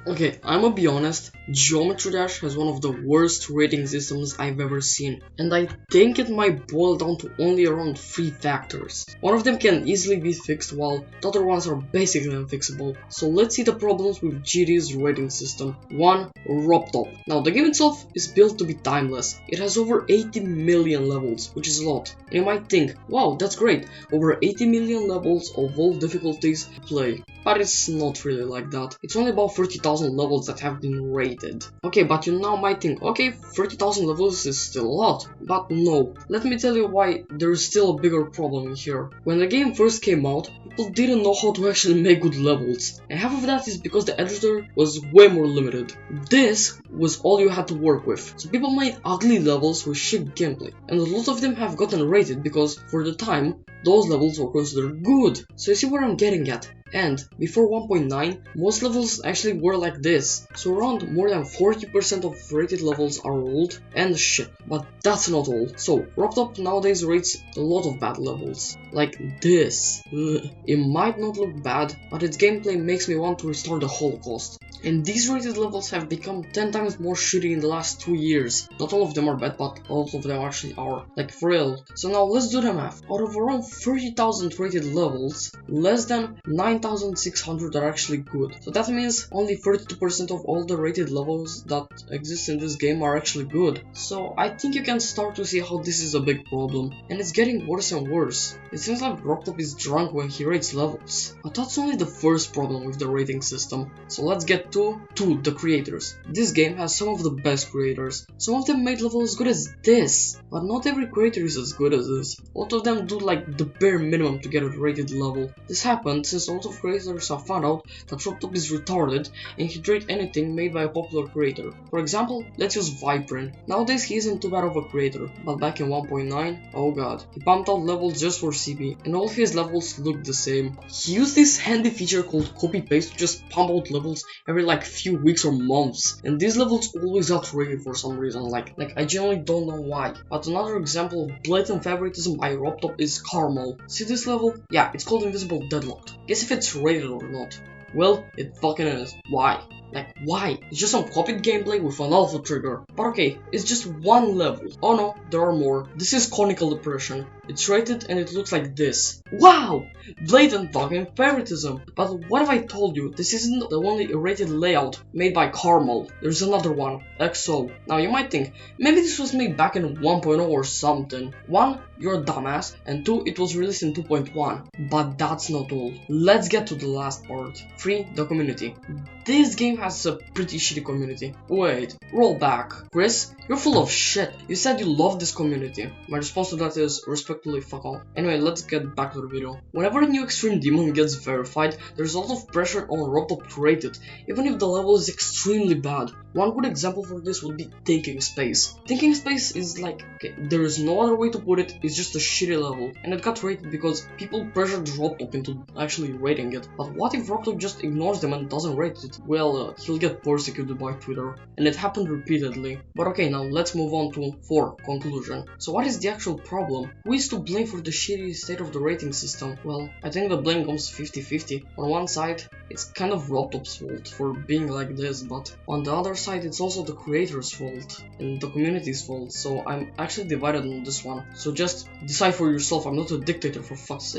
Okay, I'ma be honest, Geometry Dash has one of the worst rating systems I've ever seen, and I think it might boil down to only around 3 factors. One of them can easily be fixed while the other ones are basically unfixable. So let's see the problems with GD's rating system. 1. RobTop. Now the game itself is built to be timeless. It has over 80 million levels, which is a lot. And you might think, wow, that's great, over 80 million levels of all difficulties to play. But it's not really like that. It's only about 30,000 levels that have been rated. Okay, but you now might think, okay, 30,000 levels is still a lot. But no, let me tell you why there is still a bigger problem here. When the game first came out, people didn't know how to actually make good levels. And half of that is because the editor was way more limited. This was all you had to work with. So people made ugly levels with shit gameplay. And a lot of them have gotten rated because, for the time, those levels were considered good. So you see where I'm getting at. And before 1.9, most levels actually were like this. So around more than 40% of rated levels are old and shit. But that's not all. So RobTop nowadays rates a lot of bad levels. Like this. It might not look bad, but its gameplay makes me want to restore the Holocaust. And these rated levels have become 10 times more shitty in the last 2 years. Not all of them are bad, but all of them actually are. Like for real. So now let's do the math. Out of around 30,000 rated levels, less than 9,600 are actually good. So that means only 32% of all the rated levels that exist in this game are actually good. So I think you can start to see how this is a big problem. And it's getting worse and worse. It seems like RobTop is drunk when he rates levels. But that's only the first problem with the rating system. So let's get to the creators. This game has some of the best creators. Some of them made levels as good as this. But not every creator is as good as this. A lot of them do like the bare minimum to get a rated level. This happened since a lot of creators have found out that RobTop is retarded and he'd rate anything made by a popular creator. For example, let's use Viprin. Nowadays he isn't too bad of a creator, but back in 1.9, oh god, he pumped out levels just for CP, and all of his levels looked the same. He used this handy feature called copy paste to just pump out levels every like few weeks or months, and these levels always got rated for some reason, like I genuinely don't know why. But another example of blatant favoritism by RobTop is Carmel. See this level? Yeah, it's called Invisible Deadlocked. Guess if it's rated or not. Well, it fucking is. Why? Like, why? It's just some copied gameplay with an alpha trigger. But okay, it's just one level. Oh no, there are more. This is Conical Depression. It's rated and it looks like this. Wow! Blatant fucking favoritism. But what have I told you? This isn't the only rated layout made by Carmel. There's another one, XO. Now you might think, maybe this was made back in 1.0 or something. 1, you're a dumbass, and 2, it was released in 2.1. But that's not all. Let's get to the last part. 3, the community. This game has a pretty shitty community. Wait, roll back. Cris, you're full of shit. You said you love this community. My response to that is respectfully fuck off. Anyway, let's get back to the video. Whenever a new extreme demon gets verified, there's a lot of pressure on RobTop to rate it, even if the level is extremely bad. One good example for this would be Taking Space. Taking Space is like, okay, there is no other way to put it, it's just a shitty level. And it got rated because people pressured RobTop into actually rating it. But what if RobTop just ignores them and doesn't rate it? Well, he'll get persecuted by Twitter. And it happened repeatedly. But okay, now let's move on to 4, conclusion. So what is the actual problem? Who is to blame for the shitty state of the rating system? Well, I think the blame comes 50-50. On one side, it's kind of RobTop's fault for being like this, but on the other side, it's also the creator's fault and the community's fault, so I'm actually divided on this one. So just decide for yourself, I'm not a dictator for fuck's sake.